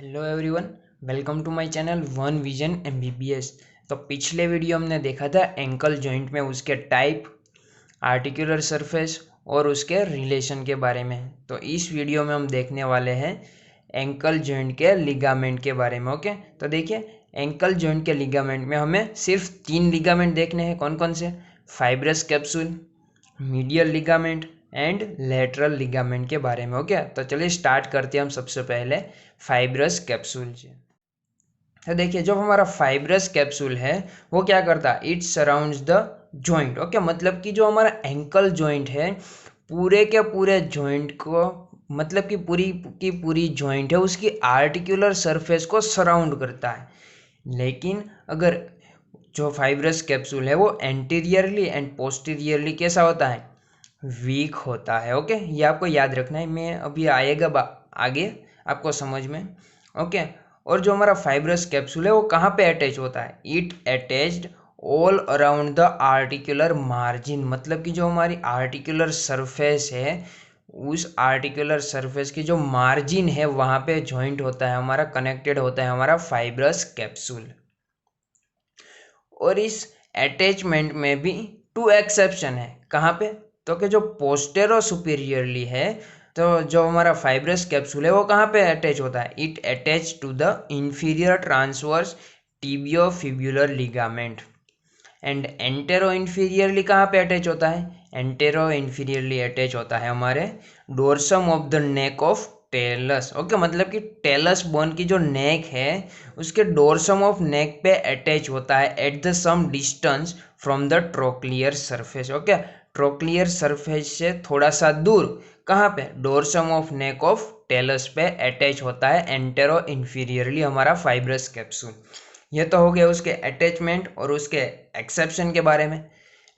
Hello everyone, welcome to my channel one vision MBBS. तो पिछले video हमने देखा था एंकल जॉइंट में उसके टाइप, आर्टिकुलर सरफेस और उसके रिलेशन के बारे में। तो इस वीडियो में हम देखने वाले हैं एंकल जॉइंट के लिगामेंट के बारे में। ओके, तो देखिए एंकल जॉइंट के लिगामेंट में हमें सिर्फ 3 लिगामेंट देखने हैं। कौन कौन से? Fibrous capsule, medial ligament and lateral ligament के बारे में। ओके, तो चलिए स्टार्ट करते हैं हम सबसे पहले फाइब्रस कैप्सूल से। तो देखिए जो हमारा फाइब्रस कैप्सूल है वो क्या करता है, it surrounds the joint. Okay, मतलब कि जो हमारा एंकल जॉइंट है पूरे के पूरे जॉइंट को, मतलब कि पूरी की पूरी जॉइंट है उसकी आर्टिकुलर सरफेस को सराउंड करता है। लेकिन अगर जो फाइब्रस कैप्सूल है वो एंटीरियरली एंड पोस्टीरियरली कैसा होता है, वीक होता है। ओके, ये आपको याद रखना है, मैं अभी आएगा आगे आपको समझ में। ओके, और जो हमारा फाइब्रस कैप्सूल है वो कहाँ पे अटैच होता है, it attached all around the articular margin. मतलब कि जो हमारी आर्टिकुलर सरफेस है उस आर्टिकुलर सरफेस की जो मार्जिन है वहाँ पे जॉइंट होता है हमारा, कनेक्टेड होता है हमारा फाइब्रस कैप्सूल। और इस अटैचमेंट में भी 2 एक्सेप्शन है। कहाँ पे? तो कि जो पोस्टेरो सुपीरियरली है, तो जो हमारा फाइब्रस कैप्सूल है वो कहाँ पे अटैच होता है, it attach to the inferior transverse tibiofibular ligament. And antero inferiorly कहाँ पे अटैच होता है, एंटेरो इंफीरियरली अटैच होता है हमारे dorsum of the neck of talus. Okay, मतलब कि टेलस बोन की जो नेक है उसके डोर्सम ऑफ नेक पे अटैच होता है at the some distance from the trochlear surface. Okay, trochlear surface से थोड़ा सा दूर कहाँ पे, dorsum of neck of talus पे अटैच होता है एंटेरो इंफीरियरली हमारा फाइब्रस कैप्सूल। ये तो हो गया उसके अटैचमेंट और उसके एक्सेप्शन के बारे में।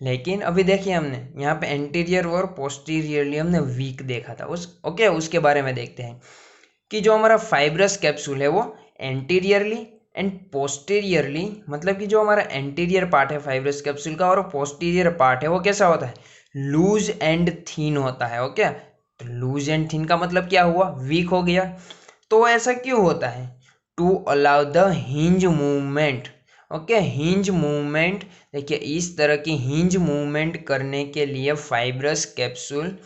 लेकिन अभी देखिए हमने यहाँ पे एंटीरियर और पोस्टीरियरली हमने वीक देखा था उसके बारे में देखते हैं कि जो हमारा फाइब्रस कैप्सूल है वो एंटीरियरली एंड पोस्टीरियरली, मतलब कि जो हमारा एंटीरियर पार्ट है फाइब्रस कैप्सूल का और पोस्टीरियर पार्ट है वो कैसा होता है, लूज एंड थीन होता है। ओके, तो लूज एंड थीन का मतलब क्या हुआ, वीक हो गया। तो ऐसा क्यों होता है, to allow the hinge movement. Okay, hinge movement, देखिए इस तरह की हिंज मूवमेंट करने के लिए fibrous capsule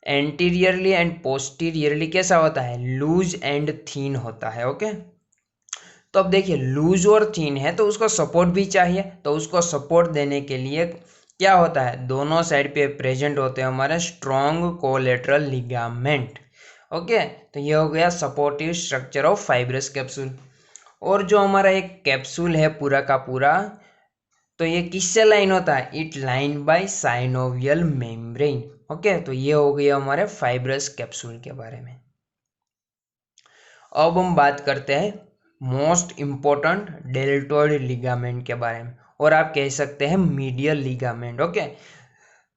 anteriorly and posteriorly कैसा होता है, लूज एंड थीन होता है। ओके, तो अब देखिए लूज और थीन है तो उसको सपोर्ट भी चाहिए, तो उसको सपोर्ट देने के लिए क्या होता है, दोनों साइड पे प्रेजेंट होते हैं हमारे स्ट्रॉन्ग कोलेटरल लिगामेंट। ओके, तो ये हो गया supportive structure of fibrous capsule. और जो हमारा एक कैप्सूल है पूरा का पूरा, तो ये किससे लाइन होता है, it line by synovial membrane. Okay, तो ये हो गया हमारे फाइब्रस कैप्सूल के बारे में। अब हम बात करते हैं मोस्ट इम्पोर्टेंट डेल्टोइड लिगामेंट के बारे में, और आप कह सकते हैं मीडियल लिगामेंट। ओके,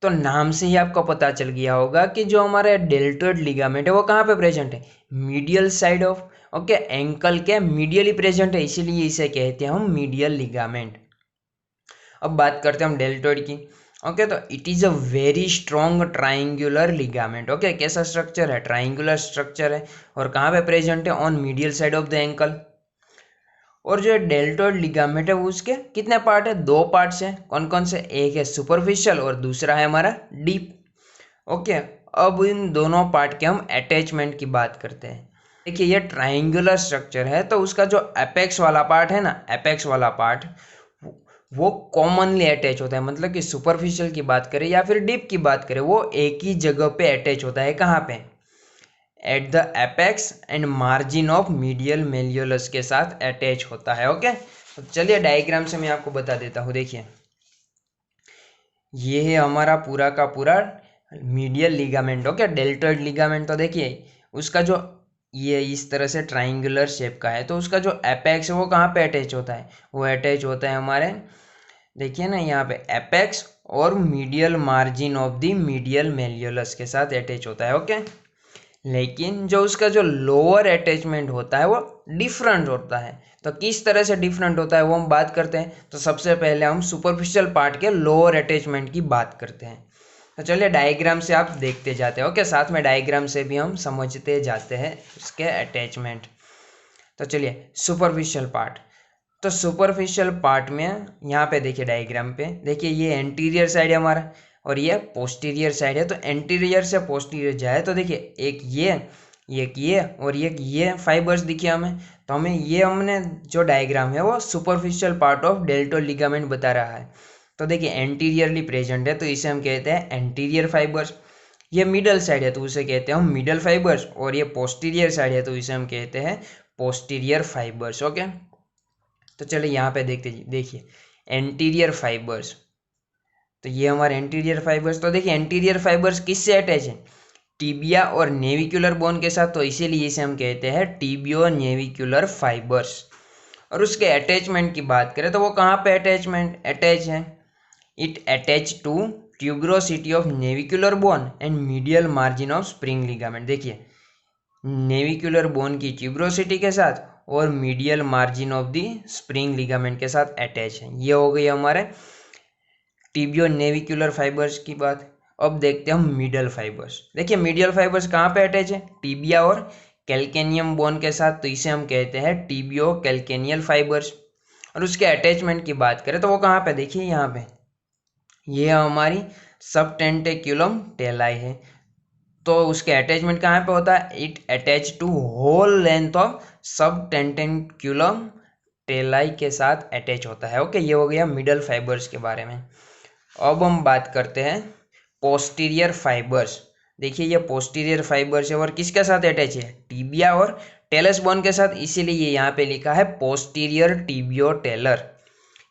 तो नाम से ही आपको पता चल गया होगा कि जो हमारे डेल्टोइड लिगामेंट है वो कहाँ पे प्रेजेंट है, medial side of, okay, ankle के मीडियली प्रेजेंट है, इसीलिए इसे कहते हैं हम मीडियल लिगामेंट। अब बात करते हैं हम डेल्टोइड की। ओके, तो it is a very strong triangular ligament. Okay, कैसा स्ट्रक्चर है, ट्राइंगुलर स्ट्रक्चर है, और कहाँ पे प्रेजेंट है, on medial side of the ankle. और जो डेल्टोइड लिगामेंट है वो उसके कितने पार्ट है, 2 पार्ट्स हैं। कौन कौन से, एक है सुपरफिशियल और दूसरा है हमारा डीप। ओके, अब इन दोनों पार्ट के हम अटैचमेंट की बात करते हैं। देखिए ये ट्राइंगुलर स्ट्रक्चर है तो उसका जो एपेक्स वाला पार्ट है ना, एपेक्स वाला पार्ट वो कॉमनली अटैच होता है, मतलब कि सुपरफिशियल की बात करें या फिर डीप की बात करें वो एक ही जगह पे अटैच होता है। कहाँ पे, at the apex and margin of medial malleolus के साथ अटैच होता है। ओके, तो चलिए डायग्राम से मैं आपको बता देता हूँ। देखिए ये है हमारा पूरा का पूरा medial ligament. Okay, deltoid ligament, तो देखिए उसका जो ये इस तरह से ट्राइंगुलर शेप का है, तो उसका जो एपेक्स है वो कहाँ पे अटैच होता है, वो अटैच होता है हमारे, देखिए ना यहाँ पे एपेक्स और medial margin of the medial malleolus के साथ अटैच होता है। ओके, लेकिन जो उसका जो लोअर अटैचमेंट होता है वो डिफरेंट होता है। तो किस तरह से डिफरेंट होता है वो हम बात करते हैं। तो सबसे पहले हम सुपरफिशियल पार्ट के लोअर अटैचमेंट की बात करते हैं। तो चलिए डायग्राम से आप देखते जाते हैं। ओके, साथ में डायग्राम से भी हम समझते जाते हैं उसके अटैचमेंट। तो चलिए सुपरफिशियल पार्ट। तो सुपरफिशियल पार्ट में यहाँ पे देखिए डायग्राम पे देखिए ये एंटीरियर साइड है हमारा और ये पोस्टीरियर साइड है। तो एंटीरियर से पोस्टीरियर जाए तो देखिए एक ये और ये फाइबर्स दिखे हमें। तो हमने जो डायग्राम है वो superficial part of deltoid ligament बता रहा है। तो देखिए एंटीरियरली प्रेजेंट है तो इसे हम कहते हैं एंटीरियर फाइबर्स। ये मिडल साइड है तो उसे कहते हैं हम मिडल फाइबर्स, और ये पोस्टीरियर साइड है तो इसे हम कहते हैं पोस्टीरियर फाइबर्स। ओके, तो चलिए यहाँ पे देखिए एंटीरियर फाइबर्स। तो ये हमारे एंटीरियर फाइबर्स। तो देखिए एंटीरियर फाइबर्स किससे अटैच है? टीबिया और नेविकुलर बोन के साथ। तो इसीलिए इसे हम कहते हैं टीबियो नेविकुलर फाइबर्स। और उसके अटैचमेंट की बात करें तो वो कहाँ पे अटैच है? It attach to tuberosity of navicular bone and medial margin of spring ligament. देखिए नेविकुलर बोन की ट्यूबरोसिटी के साथ और medial margin of the spring ligament के साथ अटैच है। ये हो गई हमारे टीबियो नेविकुलर फाइबर्स की बात। अब देखते हैं हम मीडियल फाइबर्स। देखिए मीडियल फाइबर्स कहाँ पे अटैच है? टीबिया और कैल्केनियम बोन के साथ। तो इसे हम कहते हैं टीबियो कैल्केनियल फाइबर्स। और उसके अटैचमेंट की बात करें तो वो कहाँ पे? देखिए यहाँ पे ये हमारी सब टेंटेक्युलम टेलाई है। तो उसके अटैचमेंट कहाँ पे होता है? It attach to whole length of sustentaculum टेलाई के साथ अटैच होता है। ओके, ये हो गया मिडल फाइबर्स के बारे में। अब हम बात करते हैं पोस्टीरियर फाइबर्स। देखिए ये पोस्टीरियर फाइबर्स है और किसके साथ अटैच है? टीबिया और टेलस बोन के साथ। इसीलिए ये यहाँ पे लिखा है पोस्टीरियर टीबियो टेलर।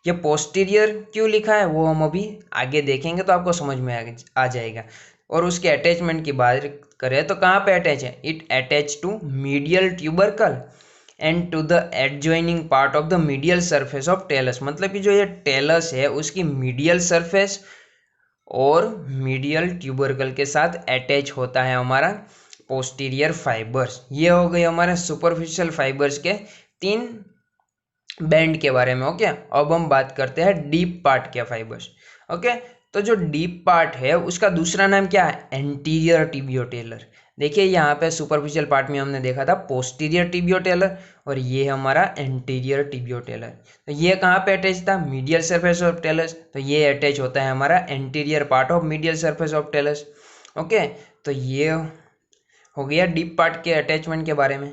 ये पोस्टीरियर क्यों लिखा है वो हम अभी आगे देखेंगे तो आपको समझ में आ जाएगा। और उसके अटैचमेंट की बात करें तो कहाँ पे अटैच है? It attach to medial tubercle and to the adjoining part of the medial surface of talus. मतलब कि जो ये टेलस है उसकी मीडियल सरफेस और मीडियल ट्यूबरकल के साथ अटैच होता है हमारा पोस्टीरियर फाइबर्स। ये हो गई हमारे सुपरफिशियल फाइबर्स के 3 बैंड के बारे में। ओके, अब हम बात करते हैं डीप पार्ट के फाइबर्स। ओके, तो जो डीप पार्ट है उसका दूसरा नाम क्या है? Anterior tibio talar. देखिए यहाँ पे सुपरफिशियल पार्ट में हमने देखा था पोस्टीरियर टिबियो टेलर और ये हमारा एंटीरियर टिबियो टेलर। तो ये कहाँ पे अटैच था? Medial surface of talus. तो ये अटैच होता है हमारा anterior part of medial surface of talus. Okay, तो ये हो गया डीप पार्ट के अटैचमेंट के बारे में।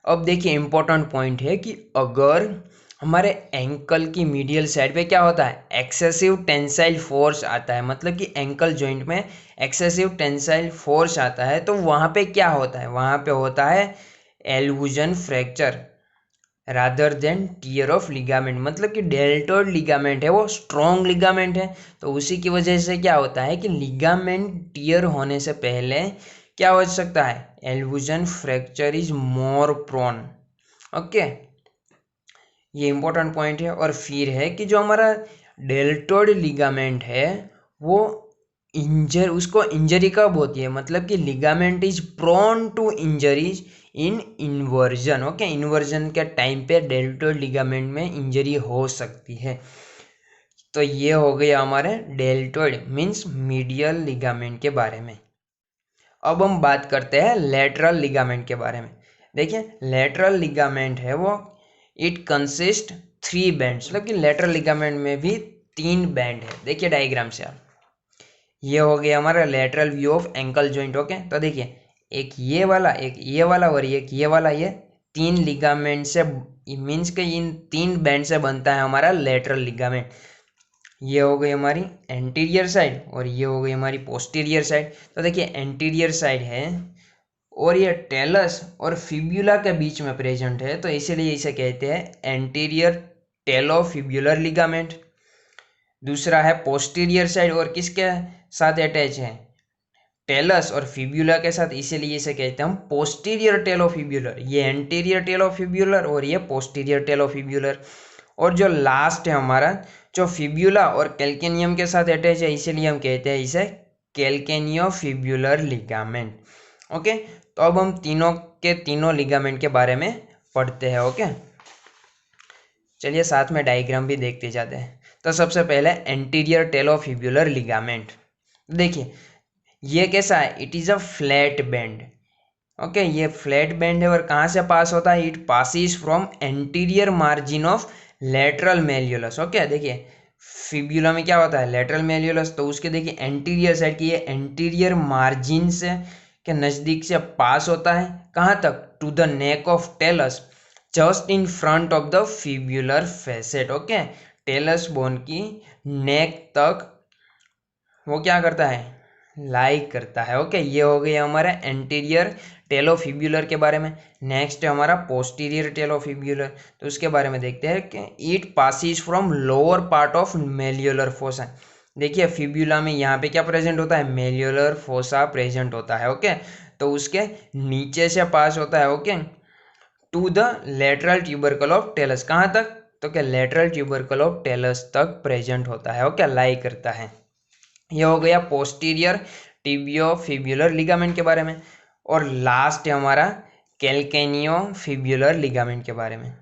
अब देखिए इंपॉर्टेंट पॉइंट है कि अगर हमारे एंकल की मीडियल साइड पे क्या होता है? एक्सेसिव टेंसाइल फोर्स आता है। मतलब कि एंकल जॉइंट में एक्सेसिव टेंसाइल फोर्स आता है तो वहाँ पे क्या होता है? वहाँ पे होता है avulsion fracture rather than tear of ligament. मतलब कि डेल्टोइड लिगामेंट है वो स्ट्रॉन्ग लिगामेंट है तो उसी की वजह से क्या होता है कि लिगामेंट टियर होने से पहले क्या हो सकता है? Avulsion fracture is more prone. Okay, ये इंपॉर्टेंट पॉइंट है। और फिर है कि जो हमारा डेल्टोइड लिगामेंट है वो उसको इंजरी कब होती है? मतलब कि ligament is prone to injuries in inversion. Okay, inversion के टाइम पे डेल्टोइड लिगामेंट में इंजरी हो सकती है। तो ये हो गया हमारे डेल्टोइड मीन्स मीडियल लिगामेंट के बारे में। अब हम बात करते हैं लेटरल लिगामेंट के बारे में। देखिए लेटरल लिगामेंट है वो इट कंसिस्ट 3 बैंड्स। मतलब कि लेटरल लिगामेंट में भी 3 बैंड है। देखिए डायग्राम से आप, ये हो गया हमारा lateral view of ankle joint. Okay, तो देखिए एक ये वाला और एक ये वाला, ये 3 लिगामेंट से मीन्स के इन 3 बैंड से बनता है हमारा लेटरल लिगामेंट। ये हो गई हमारी एंटीरियर साइड और ये हो गई हमारी पोस्टीरियर साइड। तो देखिए एंटीरियर साइड है और ये टेलस और फिब्यूला के बीच में प्रेजेंट है तो इसीलिए इसे कहते हैं एंटीरियर टेलोफिब्यूलर लिगामेंट। दूसरा है पोस्टीरियर साइड और किसके साथ अटैच है? टेलस और फिब्यूला के साथ, इसीलिए इसे कहते हैं हम पोस्टीरियर टेलोफिब्यूलर। ये एंटीरियर टेलोफिब्यूलर और ये पोस्टीरियर टेलोफिब्यूलर। और जो लास्ट है हमारा जो फिब्यूला और कैल्केनियम के साथ अटैच है इसीलिए हम कहते हैं इसे कैल्केनियोफिब्यूलर लिगामेंट। ओके, तो अब हम तीनों लिगामेंट के बारे में पढ़ते हैं। ओके, चलिए साथ में डायग्राम भी देखते जाते हैं। तो सबसे पहले एंटीरियर टेलोफिब्यूलर लिगामेंट। देखिए ये कैसा है? It is a flat band okay, ये फ्लैट बैंड है और कहाँ से पास होता है? It passes from anterior margin of lateral malleolus. Okay, देखिए फिब्यूला में क्या होता है? लेटरल मेल्यूलस, तो उसके देखिए एंटीरियर साइड की, ये एंटीरियर मार्जिन से के नज़दीक से पास होता है। कहाँ तक? To the neck of talus, just in front of the fibular facet. Okay, talus bone की नेक तक वो क्या करता है? लाई करता है। ओके, ये हो गया हमारा एंटीरियर टेलोफिब्यूलर के बारे में। नेक्स्ट है हमारा पोस्टीरियर टेलोफिब्यूलर, तो उसके बारे में देखते हैं कि it passes from lower part of malleolar fossa. देखिए फिब्यूला में यहाँ पे क्या प्रेजेंट होता है? मेल्यूलर फोसा प्रेजेंट होता है। ओके, तो उसके नीचे से पास होता है। Okay, to the lateral tubercle of talus. कहाँ तक? तो क्या लेटरल ट्यूबरकल ऑफ टेलस तक प्रेजेंट होता है। ओके, लाई करता है। ये हो गया पोस्टीरियर टिबियोफिब्युलर लिगामेंट के बारे में। और लास्ट है हमारा कैल्केनियोफिब्युलर लिगामेंट के बारे में।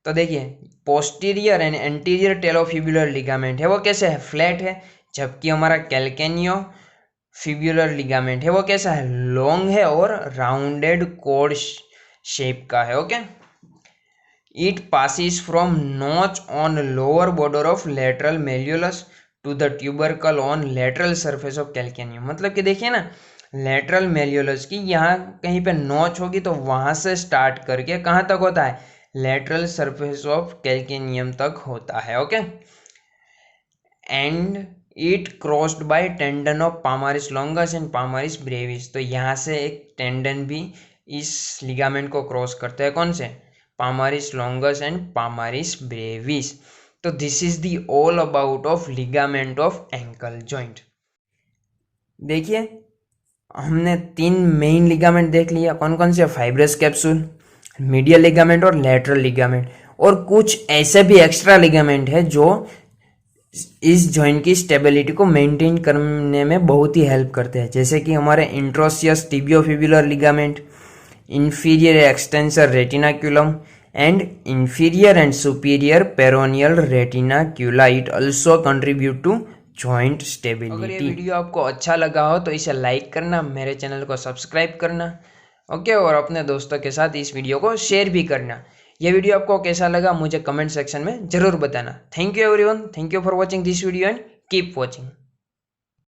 तो देखिए पोस्टीरियर एंड एंटीरियर टेलोफिब्युलर लिगामेंट है वो कैसे है? फ्लैट है। जबकि हमारा कैल्केनियोफिब्युलर लिगामेंट है वो कैसा है? लॉन्ग है और राउंडेड कोर्ड शेप का है। Okay, it passes from notch on lower border of lateral malleolus to the tubercle on lateral surface of calcaneum. मतलब कि देखिए ना, लेटरल मेल्यूलस की यहाँ कहीं पे नॉच होगी तो वहाँ से स्टार्ट करके कहाँ तक होता है? लेटरल सरफेस ऑफ कैल्केनियम तक होता है। Okay, and it crossed by tendon of palmaris longus and palmaris brevis. तो यहाँ से एक टेंडन भी इस लिगामेंट को क्रॉस करते हैं। कौन से? पामारिस लॉन्गस एंड पामारिस ब्रेविस। तो this is the all about of ligament of ankle joint. देखिए हमने 3 मेन लिगामेंट देख लिया। कौन कौन से? फाइब्रस कैप्सूल, मीडियल लिगामेंट और लेटरल लिगामेंट। और कुछ ऐसे भी एक्स्ट्रा लिगामेंट है जो इस जॉइंट की स्टेबिलिटी को मेंटेन करने में बहुत ही हेल्प करते हैं, जैसे कि हमारे interosseous tibiofibular ligament, inferior extensor retinaculum and inferior and superior peroneal retinacula. It also contribute to joint stability. अगर ये वीडियो आपको अच्छा लगा हो तो इसे लाइक करना, मेरे चैनल को सब्सक्राइब करना। ओके, और अपने दोस्तों के साथ इस वीडियो को शेयर भी करना। ये वीडियो आपको कैसा लगा मुझे कमेंट सेक्शन में जरूर बताना। Thank you everyone, thank you for watching this video and keep watching.